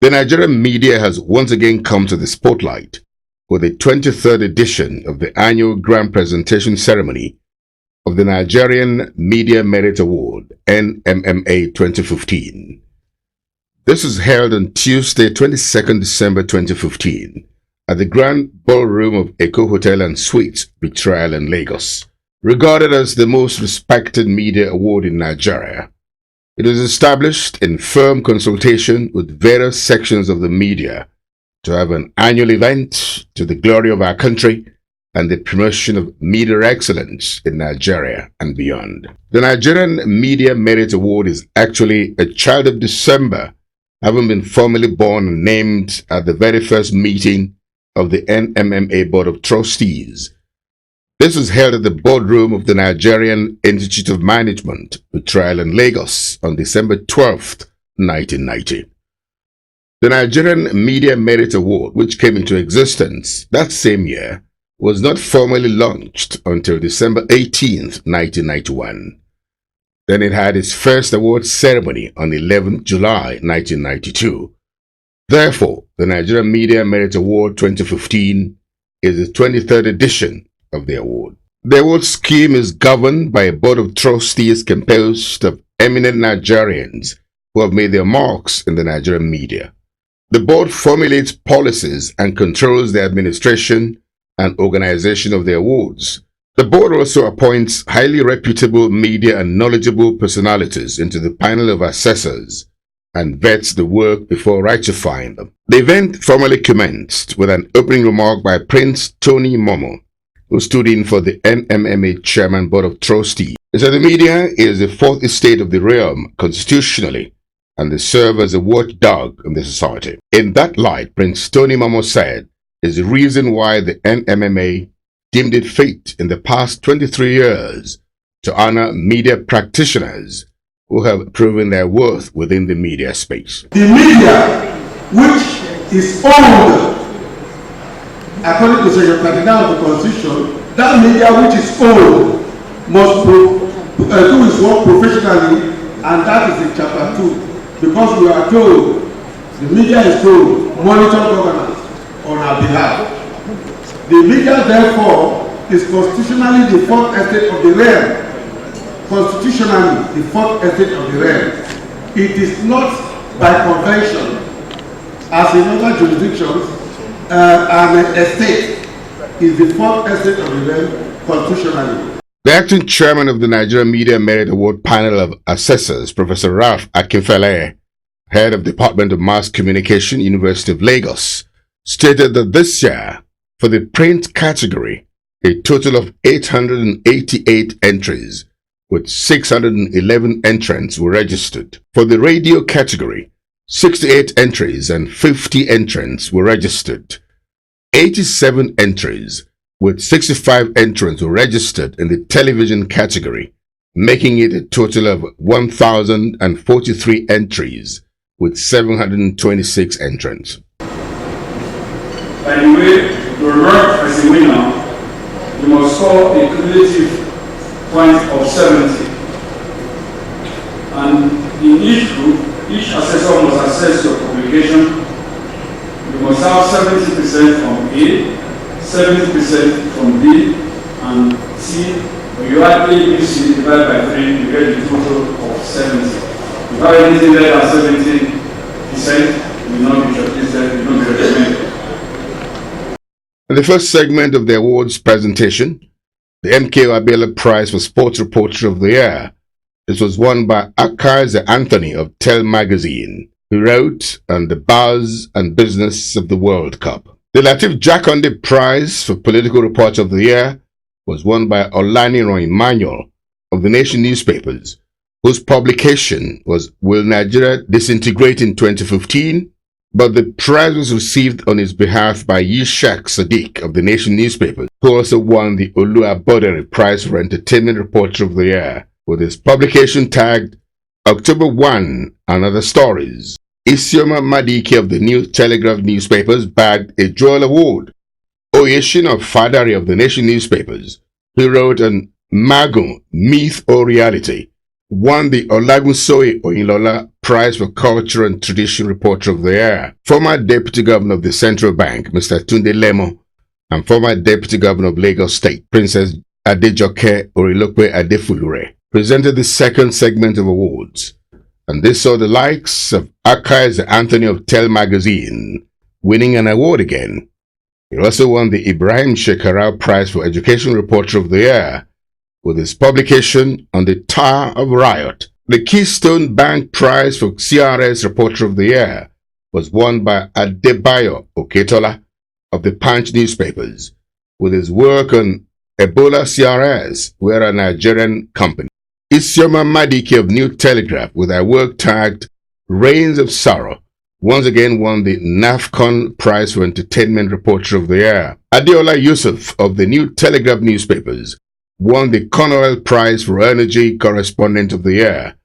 The Nigerian media has once again come to the spotlight for the 23rd edition of the annual grand presentation ceremony of the Nigerian Media Merit Award, NMMA 2015. This is held on Tuesday, 22nd December 2015 at the Grand Ballroom of Eko Hotel and Suites, Victoria Island, Lagos. Regarded as the most respected media award in Nigeria, it was established in firm consultation with various sections of the media to have an annual event to the glory of our country and the promotion of media excellence in Nigeria and beyond. The Nigerian Media Merit Award is actually a child of December, having been formally born and named at the very first meeting of the NMMA Board of Trustees. This was held at the boardroom of the Nigerian Institute of Management, Victoria Island, Lagos, on December 12th, 1990. The Nigerian Media Merit Award, which came into existence that same year, was not formally launched until December 18th, 1991. Then it had its first award ceremony on 11th July 1992. Therefore, the Nigerian Media Merit Award 2015 is the 23rd edition of the award. The award scheme is governed by a board of trustees composed of eminent Nigerians who have made their marks in the Nigerian media. The board formulates policies and controls the administration and organization of the awards. The board also appoints highly reputable media and knowledgeable personalities into the panel of assessors and vets the work before ratifying them. The event formally commenced with an opening remark by Prince Tony Momo, who stood in for the NMMA Chairman Board of Trustees. He said the media is the fourth estate of the realm constitutionally, and they serve as a watchdog in the society. In that light, Prince Tony Momo said, is the reason why the NMMA deemed it fit in the past 23 years to honor media practitioners who have proven their worth within the media space. The media, which is owned according to Section 39 of the Constitution, that media which is owned must do its work professionally, and that is in Chapter 2. Because we are told, the media is told, monitor governance on our behalf. The media, therefore, is constitutionally the fourth estate of the realm. Constitutionally, the fourth estate of the realm. It is not by convention, as in other jurisdictions, an estate is the fourth estate of the realm constitutionally. The acting chairman of the Nigerian Media Merit Award panel of assessors, Professor Ralph Akinfele, head of Department of Mass Communication, University of Lagos, stated that this year, for the print category, a total of 888 entries with 611 entrants were registered. For the radio category, 68 entries and 50 entrants were registered. 87 entries with 65 entrants were registered in the television category, making it a total of 1,043 entries with 726 entrants. By the way, to emerge as a winner, you must score a cumulative point of 70. And in each group, each assessor must assess your publication. You must have 70% from A, 70% from B, and C. When you add A, B, C, divide by 3, you get a total of 70. If you have anything less than 70%, you will not be shortlisted, you will not be recommended. In the first segment of the awards presentation, the MKO Abiola Prize for Sports Reporter of the Year. This was won by Akaeze Anthony of Tel Magazine, who wrote on the buzz and business of the World Cup. The Latif Jakonde Prize for Political Reporter of the Year was won by Olaniran Emmanuel of the Nation newspapers, whose publication was Will Nigeria Disintegrate in 2015? But the prize was received on his behalf by Yishak Sadiq of the Nation newspapers, who also won the Oluwabodere Prize for Entertainment Reporter of the Year, with his publication tagged October 1 and Other Stories. Isioma Madike of the New Telegraph newspapers bagged a Joel Award. Oyeshin of Fadari of the Nation newspapers, who wrote on Magun, Myth or Reality, won the Olagunsoye Oyinlola Prize for Culture and Tradition Reporter of the Year. Former Deputy Governor of the Central Bank, Mr. Tunde Lemo, and former Deputy Governor of Lagos State, Princess Adejoke Orilope Adefulure, presented the second segment of awards, and this saw the likes of Akaeze Anthony of Tel Magazine winning an award again. He also won the Ibrahim Shekarau Prize for Education Reporter of the Year with his publication on the Tower of Riot. The Keystone Bank Prize for CRS Reporter of the Year was won by Adebayo Oketola of the Punch newspapers with his work on Ebola CRS, where a Nigerian company. Isioma Madike of New Telegraph with her work tagged Reigns of Sorrow once again won the NAFCON Prize for Entertainment Reporter of the Year. Adekunle Yusuf of the New Telegraph newspapers won the Cornwell Prize for Energy Correspondent of the Year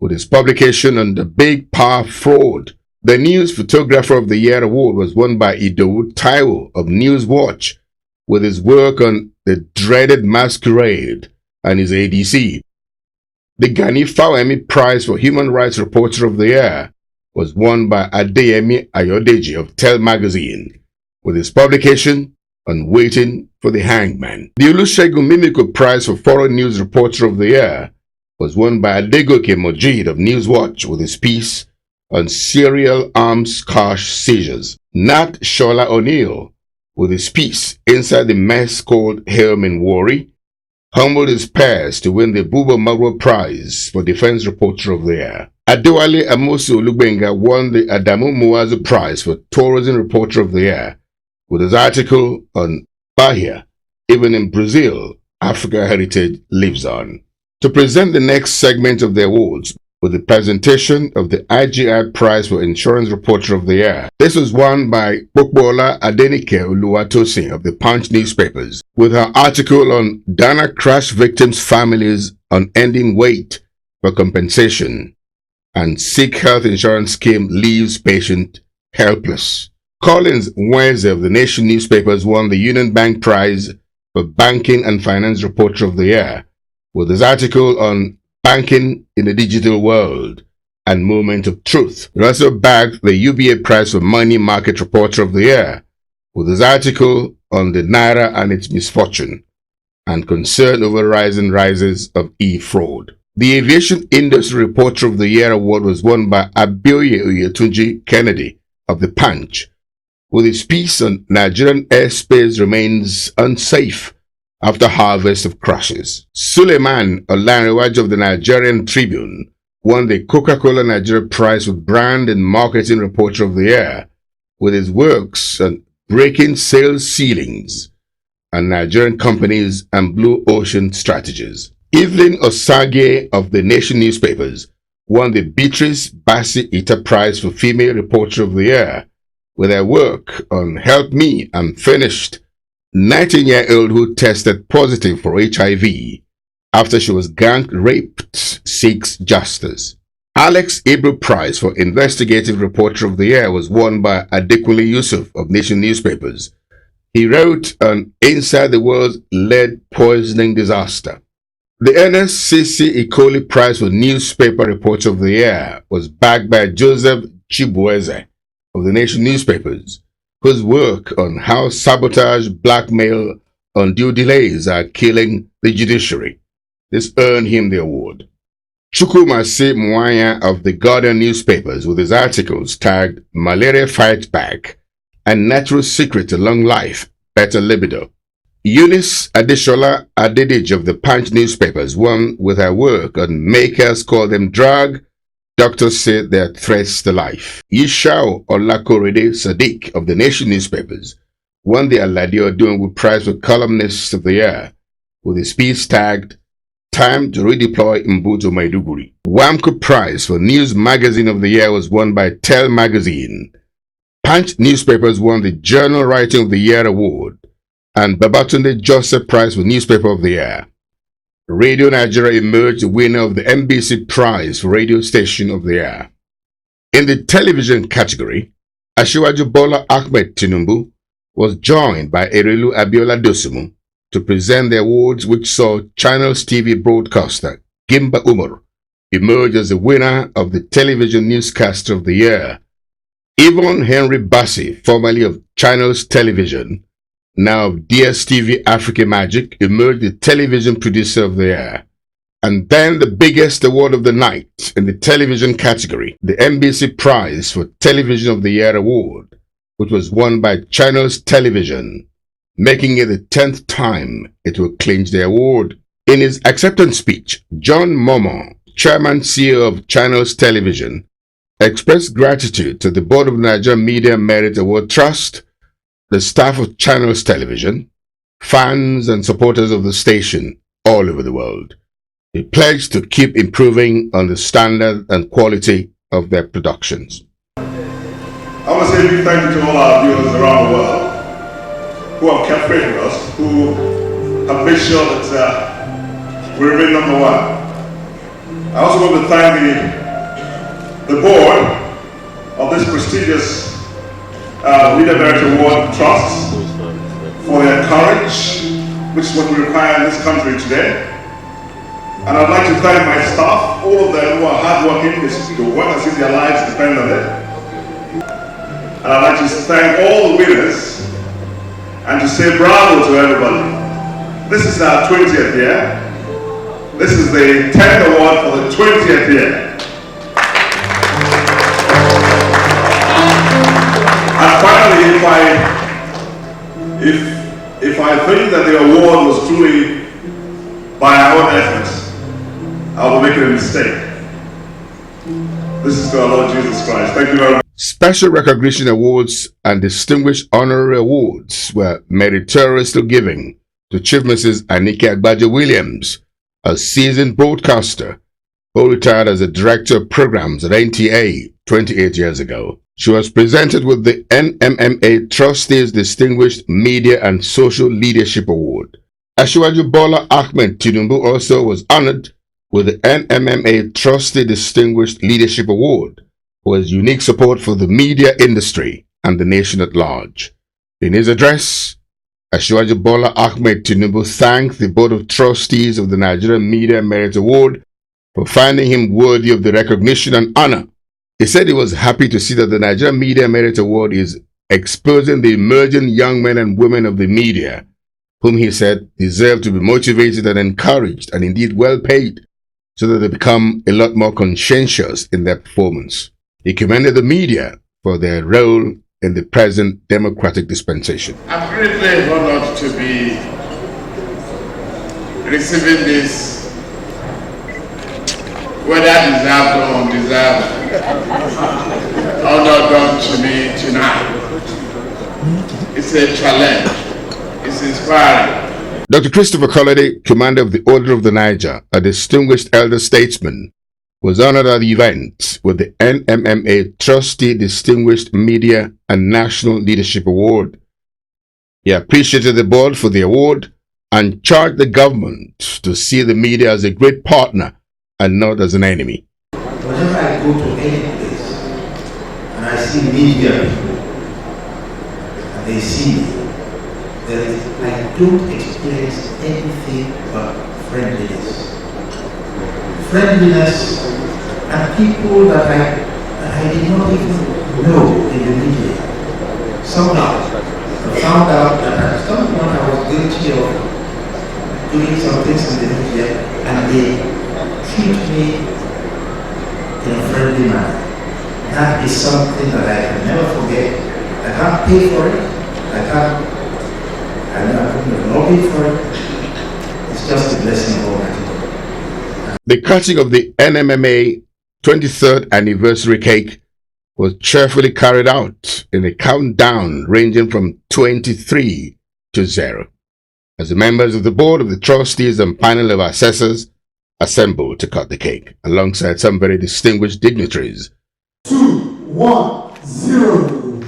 with his publication on the Big Power Fraud. The News Photographer of the Year award was won by Idowu Taiwo of Newswatch with his work on the dreaded masquerade and his ADC. The Gani Fawehinmi Prize for Human Rights Reporter of the Year was won by Adeyemi Ayodeji of Tel Magazine with his publication on Waiting for the Hangman. The Olusegun Mimiko Prize for Foreign News Reporter of the Year was won by Adegoke Mojid of Newswatch with his piece on serial arms cash seizures. Nat Shola O'Neill with his piece Inside the Mess called Helm Wari humbled his peers to win the Buba Magro Prize for Defense Reporter of the Year. Adewale Amosu Olugbenga won the Adamu Muazu Prize for Tourism Reporter of the Year with his article on Bahia, Even in Brazil, Africa Heritage Lives On. To present the next segment of the awards with the presentation of the IGI Prize for Insurance Reporter of the Year. This was won by Bokbola Adenike Oluwatosin of the Punch newspapers with her article on Dana crash victims' families on ending wait for compensation and Sikh health insurance scheme leaves patient helpless. Collins Nweze of the Nation newspapers won the Union Bank Prize for Banking and Finance Reporter of the Year with his article on Banking in the Digital World and Moment of Truth. He also bagged the UBA Prize for Money Market Reporter of the Year with his article on the Naira and its misfortune and concern over rising rises of e-fraud. The Aviation Industry Reporter of the Year award was won by Abioye Oyetunji Kennedy of the Punch with his piece on Nigerian airspace remains unsafe after harvest of crashes. Sulaiman Olanrewaju of the Nigerian Tribune won the Coca Cola Nigeria Prize for Brand and Marketing Reporter of the Year with his works on breaking sales ceilings and Nigerian companies and blue ocean strategies. Evelyn Osagie of the Nation newspapers won the Beatrice Bassey Ita Prize for Female Reporter of the Year with her work on Help Me, I'm Finished, 19-year-old who tested positive for HIV after she was gang raped seeks justice. Alex Ibru Prize for Investigative Reporter of the Year was won by Adekunle Yusuf of Nation newspapers. He wrote on Inside the World's Lead Poisoning Disaster. The NSCC Ikoli Prize for Newspaper Reporter of the Year was backed by Joseph Chibueze of the Nation newspapers, whose work on how sabotage, blackmail, undue delays are killing the judiciary. This earned him the award. Chukwumasi Mwanya of the Guardian newspapers with his articles tagged Malaria Fight Back and Natural Secret to Long Life, Better Libido. Eunice Adeshola Adedeji of the Punch newspapers won with her work on Makers Call Them Drug, Doctors Say They're Threats to Life. Yishao Olakorede Sadiq of the Nation newspapers won the Aladi Odunwu Prize for Columnist of the Year with his piece tagged Time to Redeploy Mbuto Maiduguri. Wamko Prize for News Magazine of the Year was won by Tel Magazine. Punch newspapers won the Journal Writing of the Year award and Babatunde Joseph Prize for Newspaper of the Year. Radio Nigeria emerged the winner of the MBC Prize for Radio Station of the Year. In the television category, Asiwaju Bola Ahmed Tinubu was joined by Erelu Abiola Dosumu to present the awards which saw Channels TV broadcaster Gimba Umar emerged as the winner of the Television Newscaster of the Year. Yvonne Henry Bassey, formerly of Channels Television, now of DSTV Africa Magic, emerged the Television Producer of the Year. And then the biggest award of the night in the television category, the NBC Prize for Television of the Year award, which was won by Channels Television, making it the 10th time it will clinch the award. In his acceptance speech, John Momo, Chairman CEO of Channels Television, expressed gratitude to the Board of Nigerian Media Merit Award Trust, the staff of Channels Television, fans and supporters of the station all over the world. He pledged to keep improving on the standard and quality of their productions. I want to say a big thank you to all our viewers around the world who have kept faith with us, who have made sure that we remain number one. I also want to thank the board of this prestigious Media Merit Award Trust for their courage, which is what we require in this country today. And I'd like to thank my staff, all of them who are hardworking, the work as if their lives depend on it. And I'd like to thank all the winners and to say bravo to everybody. This is our 20th year. This is the 10th award for the 20th year. And finally, if I think that the award was truly by our own efforts, I will make a mistake. This is to our Lord Jesus Christ. Thank you very much. Special recognition awards and distinguished honorary awards were meritoriously given to Chief Mrs. Anike Agbaje Williams, a seasoned broadcaster who retired as a director of programs at NTA 28 years ago. She was presented with the NMMA Trustees Distinguished Media and Social Leadership Award. Asiwaju Bola Ahmed Tinubu also was honored with the NMMA Trustee Distinguished Leadership Award for his unique support for the media industry and the nation at large. In his address, Asiwaju Bola Ahmed Tinubu thanked the Board of Trustees of the Nigerian Media Merit Award for finding him worthy of the recognition and honor. He said he was happy to see that the Nigerian Media Merit Award is exposing the emerging young men and women of the media, whom he said deserve to be motivated and encouraged and indeed well paid, so that they become a lot more conscientious in their performance. He commended the media for their role in the present democratic dispensation. I'm greatly honored to be receiving this, whether deserved or undeserved, honor done to me tonight. It's a challenge. It's inspiring. Dr. Christopher Kolade, Commander of the Order of the Niger, a distinguished elder statesman, was honored at the event with the NMMA Trustee Distinguished Media and National Leadership Award. He appreciated the board for the award and charged the government to see the media as a great partner and not as an enemy. Whenever I go to any place and I see media people and they see me, I don't experience anything but friendliness. Friendliness and people that I did not even know in the media. Somehow I found out that at some point I was guilty of doing some things in the media and they treat me in a friendly manner. That is something that I can never forget. I can't pay for it. I'm not lobby for it. It's just a blessing of Almighty. The cutting of the NMMA 23rd anniversary cake was cheerfully carried out in a countdown ranging from 23 to 0, as the members of the board of the trustees and panel of assessors assembled to cut the cake, alongside some very distinguished dignitaries. 2, 1, 0.